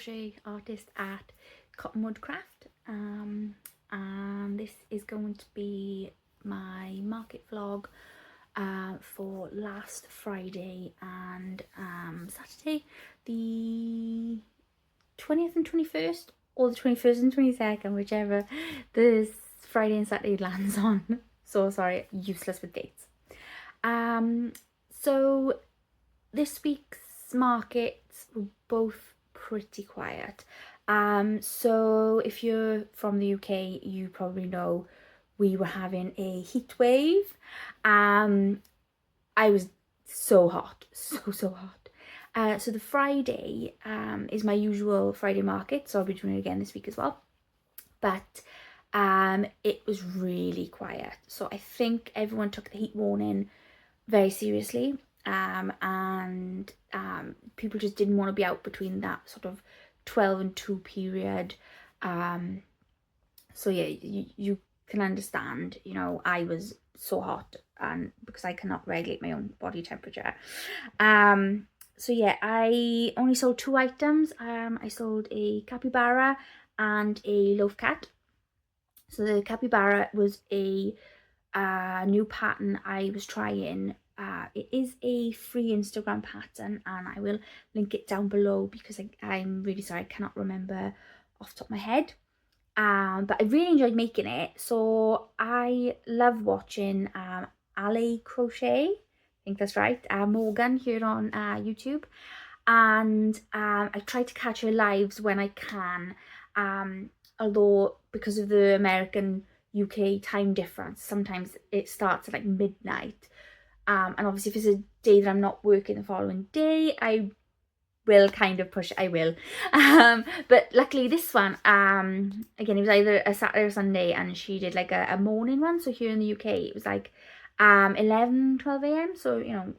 crochet artist at Cottonwood Craft, and this is going to be my market vlog for last Friday and Saturday, the 20th and 21st, or the 21st and 22nd, whichever this Friday and Saturday lands on. So sorry, useless with dates. So this week's markets were both pretty quiet. So if you're from the UK, you probably know we were having a heat wave. I was so hot, so hot. So the Friday is my usual Friday market, so I'll be doing it again this week as well. But it was really quiet. So I think everyone took the heat warning very seriously. And people just didn't want to be out between that sort of 12 and 2 period. So yeah, you can understand, you know, I was so hot, and because I cannot regulate my own body temperature. So yeah, I only sold 2 items. I sold a capybara and a loaf cat. So the capybara was a new pattern I was trying. It is a free Instagram pattern, and I will link it down below because I'm really sorry, I cannot remember off the top of my head. But I really enjoyed making it. So I love watching Crochet, I think that's right, Morgan here on YouTube. And I try to catch her lives when I can, although because of the American UK time difference, sometimes it starts at like midnight. And obviously if it's a day that I'm not working the following day, I will kind of push it, I will. But luckily this one, again, it was either a Saturday or Sunday, and she did like a morning one. So here in the UK, it was like 11, 12 a.m. So, you know,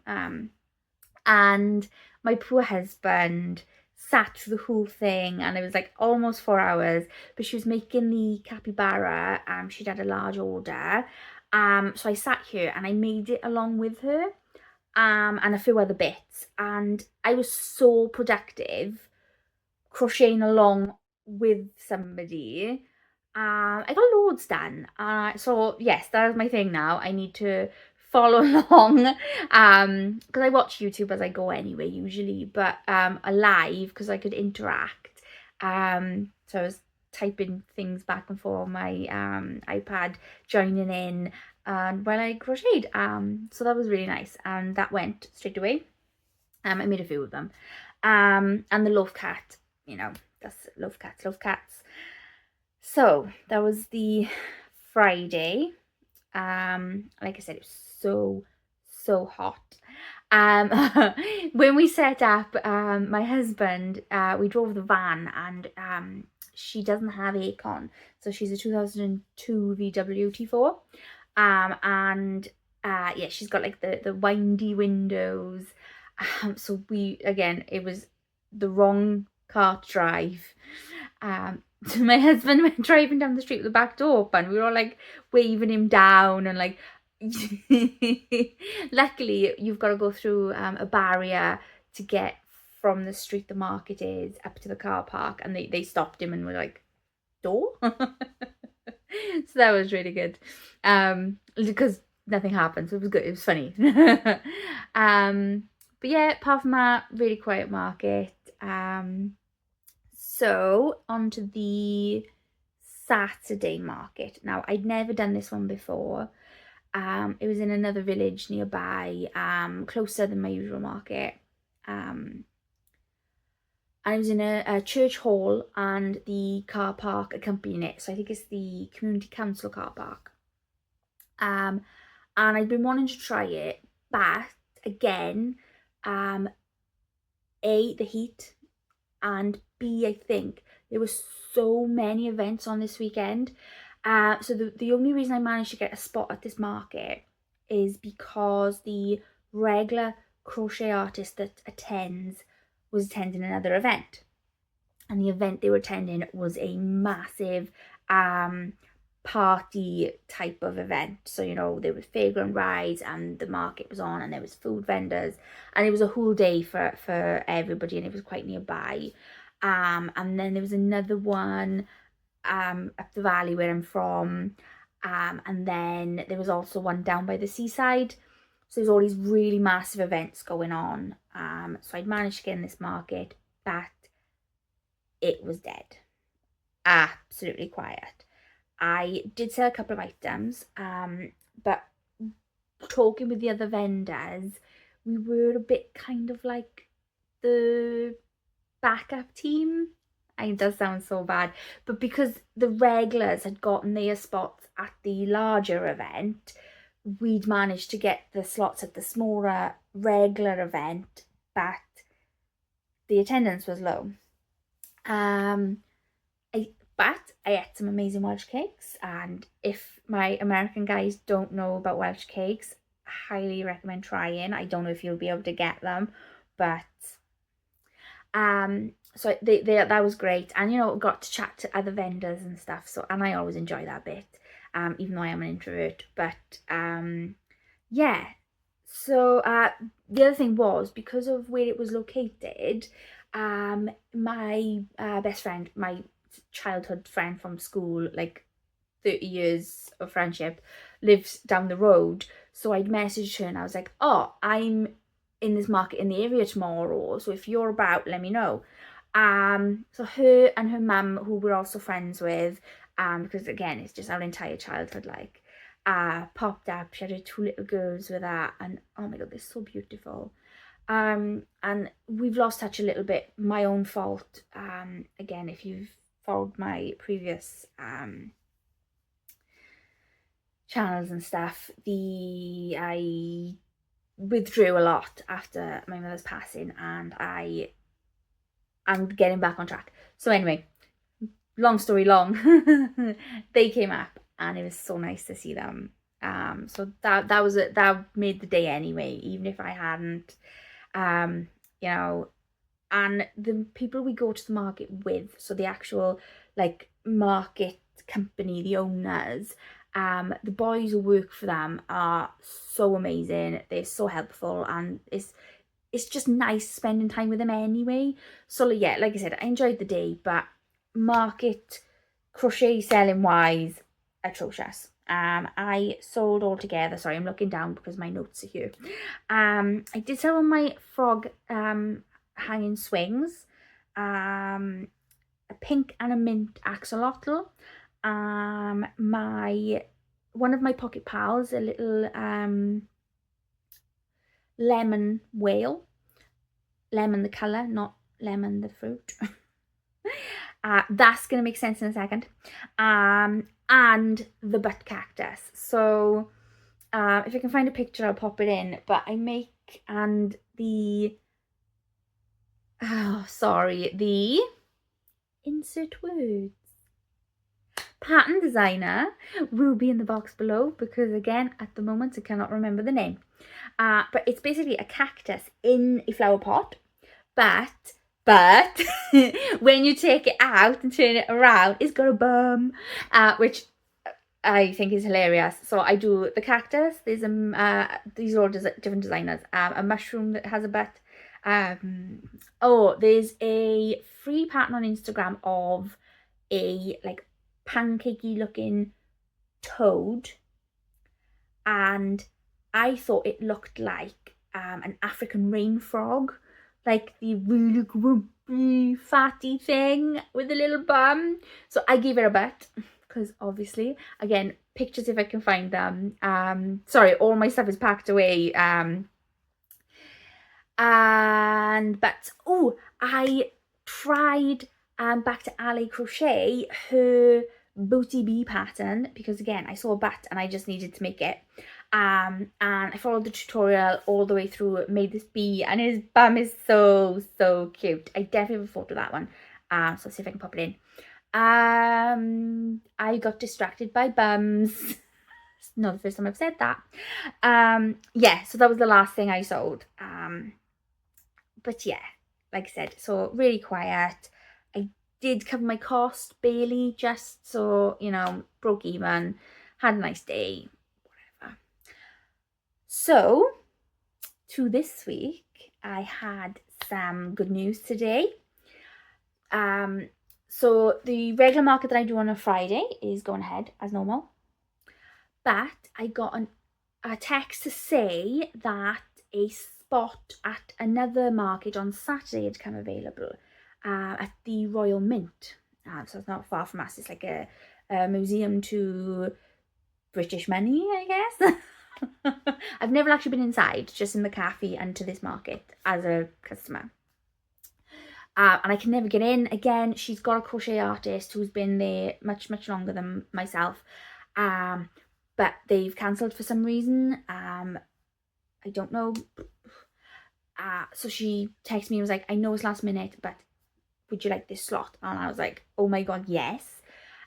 and my poor husband sat through the whole thing, and it was like almost 4 hours. But she was making the capybara. She'd had a large order. So I sat here and I made it along with her, and a few other bits, and I was so productive crocheting along with somebody. I got loads done. So yes, that is my thing now. I need to follow along, because I watch YouTube as I go anyway usually, but live because I could interact. So I was typing things back and forth on my iPad, joining in, and while I crocheted. So that was really nice, and that went straight away. I made a few of them. And the loaf cat, you know, that's love cats. So that was the Friday. Like I said, it was so hot. When we set up, my husband, we drove the van, and she doesn't have aircon, so she's a 2002 VW T4. And yeah, she's got like the windy windows. So it was the wrong car to drive. So my husband went driving down the street with the back door open. We were all like waving him down, and like luckily you've got to go through a barrier to get from the street the market is up to the car park, and they stopped him and were like, door? So that was really good, because nothing happened, so it was good, it was funny. But yeah, apart from that, really quiet market. So on to the Saturday market. Now, I'd never done this one before. It was in another village nearby, closer than my usual market. And it was in a church hall, and the car park accompanying it. So I think it's the community council car park. And I'd been wanting to try it, but again, A, the heat, and B, I think there were so many events on this weekend. So the only reason I managed to get a spot at this market is because the regular crochet artist that was attending another event, and the event they were attending was a massive party type of event. So, you know, there was fairground rides, and the market was on, and there was food vendors, and it was a whole day for everybody, and it was quite nearby. And then there was another one up the valley where I'm from, and then there was also one down by the seaside. So there's all these really massive events going on. So I'd managed to get in this market, but it was dead. Absolutely quiet. I did sell a couple of items, but talking with the other vendors, we were a bit kind of like the backup team. It does sound so bad, but because the regulars had gotten their spots at the larger event, we'd managed to get the slots at the smaller regular event, but the attendance was low. But I ate some amazing Welsh cakes, and if my American guys don't know about Welsh cakes, I highly recommend trying. I don't know if you'll be able to get them, but so that was great, and got to chat to other vendors and stuff. So, and I always enjoy that bit, even though I am an introvert. But yeah. So the other thing was, because of where it was located, my best friend, my childhood friend from school, like 30 years of friendship, lives down the road. So I'd messaged her and I was like, oh, I'm in this market in the area tomorrow, so if you're about, let me know. So her and her mum, who we're also friends with, because again, it's just our entire childhood, like, popped up. She had her two little girls with her, and oh my god, they're so beautiful. And we've lost touch a little bit, my own fault. Again, if you've followed my previous channels and stuff, I withdrew a lot after my mother's passing, and I'm getting back on track. So anyway, long story long, they came up and it was so nice to see them. So that was it. That made the day anyway, even if I hadn't. You know, and the people we go to the market with, so the actual like market company, the owners, the boys who work for them are so amazing. They're so helpful, and it's just nice spending time with them anyway. So yeah, like I said, I enjoyed the day, but market crochet selling wise, atrocious. I sold all together. Sorry, I'm looking down because my notes are here. I did sell on my frog hanging swings, a pink and a mint axolotl, my one of my pocket pals, a little lemon whale, lemon the colour, not lemon the fruit. That's gonna make sense in a second. And the butt cactus. So if I can find a picture, I'll pop it in. But I make, and the the insert words pattern designer will be in the box below, because again, at the moment, I cannot remember the name. But it's basically a cactus in a flower pot, but when you take it out and turn it around, it's got a bum, which I think is hilarious. So I do the cactus. There's these are all different designers. A mushroom that has a butt. There's a free pattern on Instagram of a like pancakey looking toad, and I thought it looked like an African rain frog, like the really grumpy fatty thing with a little bum. So I gave it a butt, because obviously, again, pictures if I can find them. Sorry, all my stuff is packed away. I tried back to Ali Crochet, her booty bee pattern, because again, I saw a bat and I just needed to make it. And I followed the tutorial all the way through, made this bee, and his bum is so cute. I definitely have a photo of that one. So let's see if I can pop it in. I got distracted by bums. It's not the first time I've said that. Yeah, so that was the last thing I sold. But yeah, like I said, so really quiet. I did cover my cost barely, just so, broke even, had a nice day, whatever. So, to this week, I had some good news today. So the regular market that I do on a Friday is going ahead as normal. But I got a text to say that a spot at another market on Saturday had come available at the Royal Mint. So it's not far from us. It's like a museum to British money, I guess. I've never actually been inside, just in the cafe and to this market as a customer. And I can never get in. Again, she's got a crochet artist who's been there much longer than myself. But they've cancelled for some reason. I don't know. So she texted me and was like, I know it's last minute, but would you like this slot? And I was like, oh my god, yes.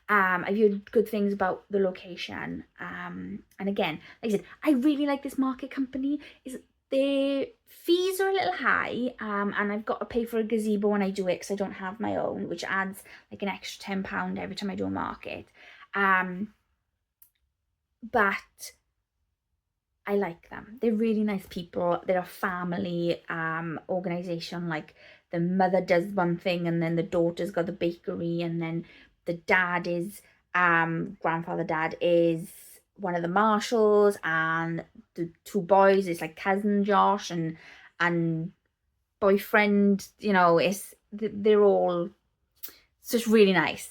I've heard good things about the location. And again, like I said, I really like this market company. Their fees are a little high, and I've got to pay for a gazebo when I do it because I don't have my own, which adds like an extra £10 every time I do a market. But I like them. They're really nice people. They're a family organisation. Like the mother does one thing and then the daughter's got the bakery, and then the dad is, grandfather dad is one of the marshals, and the two boys is like cousin Josh and boyfriend, they're all, it's just really nice.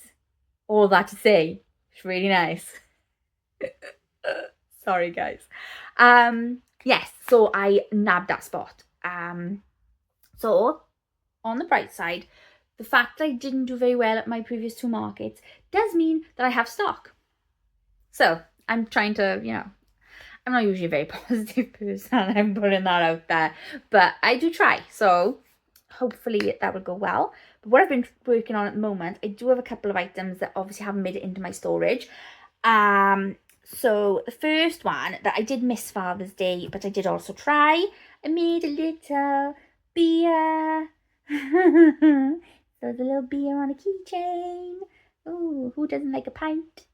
All that to say, it's really nice. Sorry guys. Yes, so I nabbed that spot. So on the bright side, the fact that I didn't do very well at my previous two markets does mean that I have stock. So I'm trying to, I'm not usually a very positive person, I'm putting that out there, but I do try. So hopefully that will go well. But what I've been working on at the moment, I do have a couple of items that obviously haven't made it into my storage. So the first one that I did miss Father's Day, but I did also try, I made a little beer. So the little beer on a keychain. Ooh, who doesn't like a pint?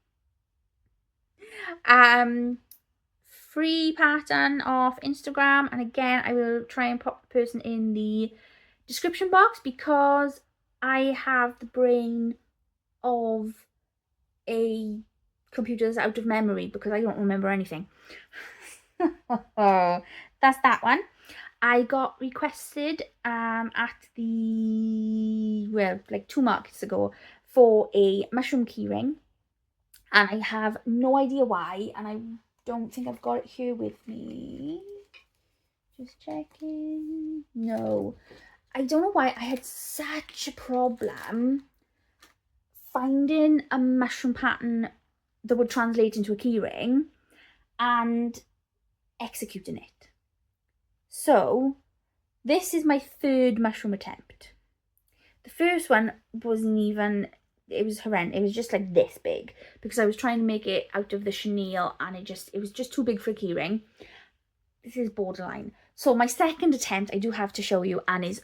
Free pattern off Instagram, and again I will try and pop the person in the description box because I have the brain of a computer that's out of memory because I don't remember anything. That's that one. I got requested at the, like 2 markets ago for a mushroom keyring, and I have no idea why, and I don't think I've got it here with me. Just checking. No, I don't know why I had such a problem finding a mushroom pattern that would translate into a keyring and executing it. So this is my 3rd mushroom attempt. The first one wasn't even, it was horrendous. It was just like this big because I was trying to make it out of the chenille and it was just too big for a keyring. This is borderline. So my 2nd attempt I do have to show you, and is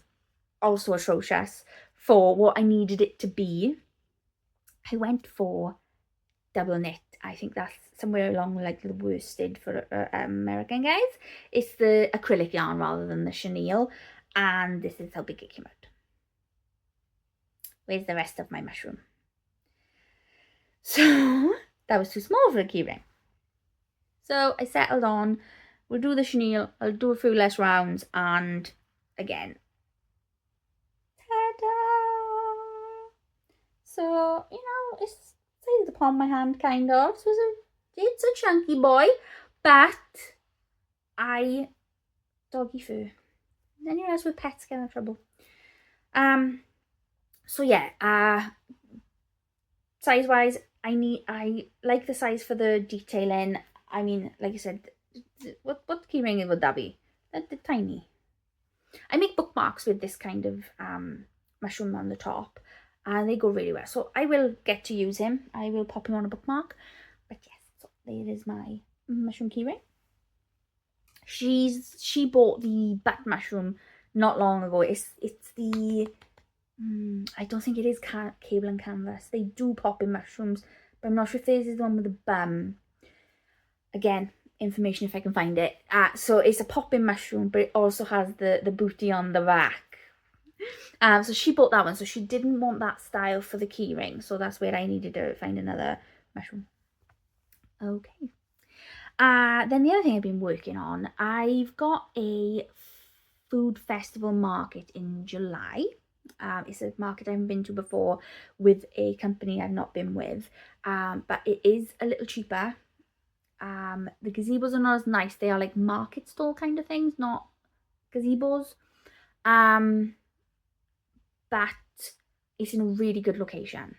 also atrocious for what I needed it to be. I went for double knit. I think that's somewhere along like the worsted for American guys. It's the acrylic yarn rather than the chenille, and this is how big it came out. Where's the rest of my mushroom? So that was too small for a keyring. So I settled on, we'll do the chenille, I'll do a few less rounds, and again, ta-da! So, it's size of the palm of my hand, kind of. So it's a chunky boy, but doggy fur. Anyone else with pets get in trouble. So yeah, size wise, I like the size for the detailing. I mean, like I said, what keyring would that be? They're tiny. I make bookmarks with this kind of mushroom on the top, and they go really well. So I will get to use him. I will pop him on a bookmark. But yes, so there is my mushroom keyring. She bought the butt mushroom not long ago. It's the I don't think it is cable and canvas. They do pop in mushrooms, but I'm not sure if this is the one with the bum. Again, information if I can find it. So it's a pop-in mushroom, but it also has the booty on the back. So she bought that one, so she didn't want that style for the key ring, so that's where I needed to find another mushroom. Okay. Then the other thing I've been working on, I've got a food festival market in July. It's a market I haven't been to before with a company I've not been with, but it is a little cheaper. The gazebos are not as nice. They are like market stall kind of things, not gazebos. But it's in a really good location.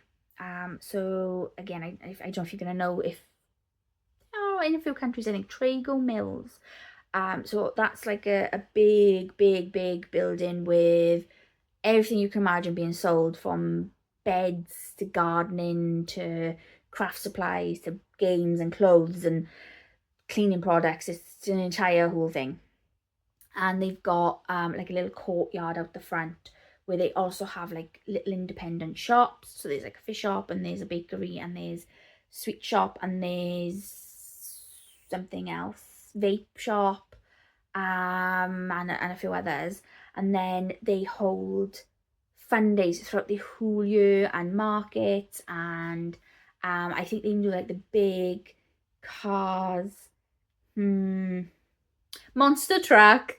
So again, I don't know if you're gonna know if in a few countries, I think Trago Mills. So that's like a big building with everything you can imagine being sold, from beds to gardening to craft supplies to games and clothes and cleaning products. It's an entire whole thing. And they've got like a little courtyard out the front where they also have like little independent shops. So there's like a fish shop, and there's a bakery, and there's sweet shop, and there's something else, vape shop, and a few others. And then they hold fun days throughout the whole year and markets, and I think they do like the big cars, monster truck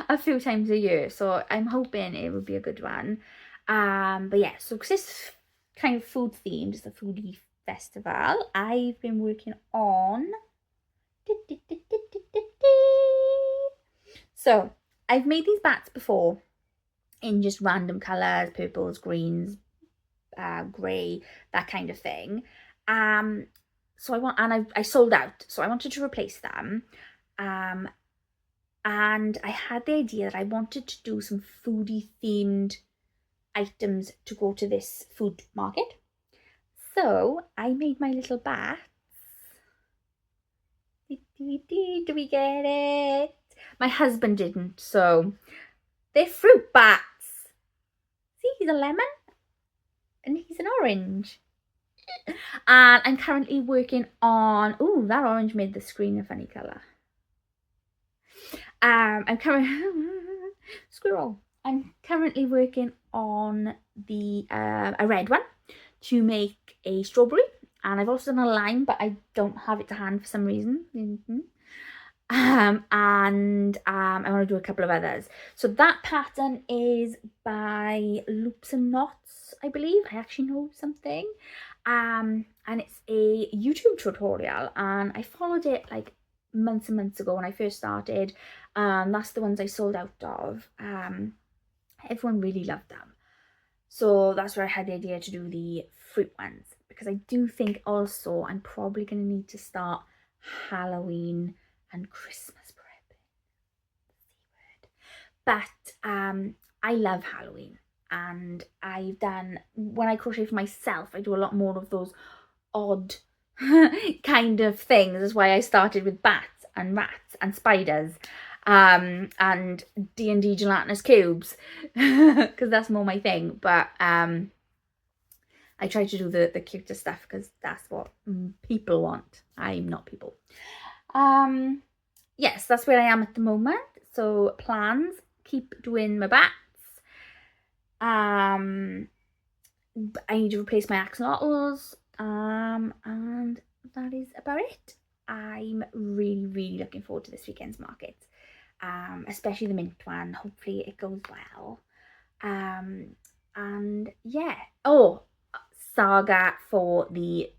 a few times a year. So I'm hoping it would be a good one. But yeah, so because it's kind of food themed, it's a foodie festival, I've been working on so I've made these bats before in just random colors, purples, greens, grey, that kind of thing. So I sold out, so I wanted to replace them. And I had the idea that I wanted to do some foodie themed items to go to this food market. So I made my little bats. Do we get it? My husband didn't, so they're fruit bats. See, he's a lemon and he's an orange. And I'm currently working on, oh, that orange made the screen a funny colour. I'm currently working on a red one to make a strawberry, and I've also done a lime, but I don't have it to hand for some reason. And I want to do a couple of others. So that pattern is by Loops and Knots, I believe. I actually know something. And it's a YouTube tutorial, and I followed it like months and months ago when I first started. That's the ones I sold out of. Everyone really loved them. So that's where I had the idea to do the fruit ones, because I do think also I'm probably going to need to start Halloween and Christmas prepping. But I love Halloween, and I've done, when I crochet for myself, I do a lot more of those odd kind of things. That's why I started with bats and rats and spiders, and D&D gelatinous cubes, because that's more my thing. But I try to do the cuter stuff because that's what people want. I'm not people. Yes, that's where I am at the moment. So plans, keep doing my bats. I need to replace my axolotls, and that is about it. I'm really looking forward to this weekend's market, especially the mint one. Hopefully it goes well. And yeah, saga for the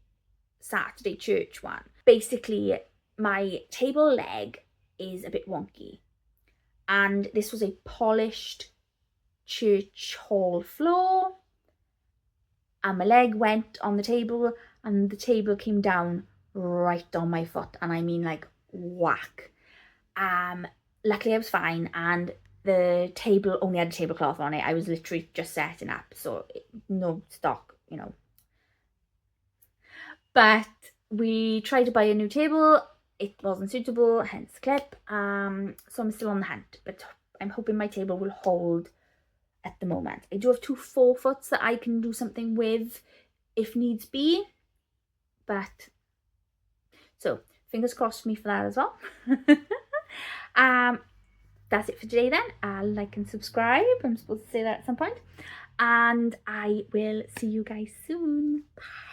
Saturday church one. Basically, my table leg is a bit wonky, and this was a polished church hall floor, and my leg went on the table, and the table came down right on my foot, and I mean like whack. Luckily I was fine, and the table only had a tablecloth on it. I was literally just setting up, so no stock, you know. But we tried to buy a new table. It wasn't suitable, hence the clip. So I'm still on the hunt, but I'm hoping my table will hold at the moment. I do have 2 4-foots that I can do something with if needs be, but so fingers crossed for me for that as well. that's it for today then. Like and subscribe. I'm supposed to say that at some point. And I will see you guys soon. Bye.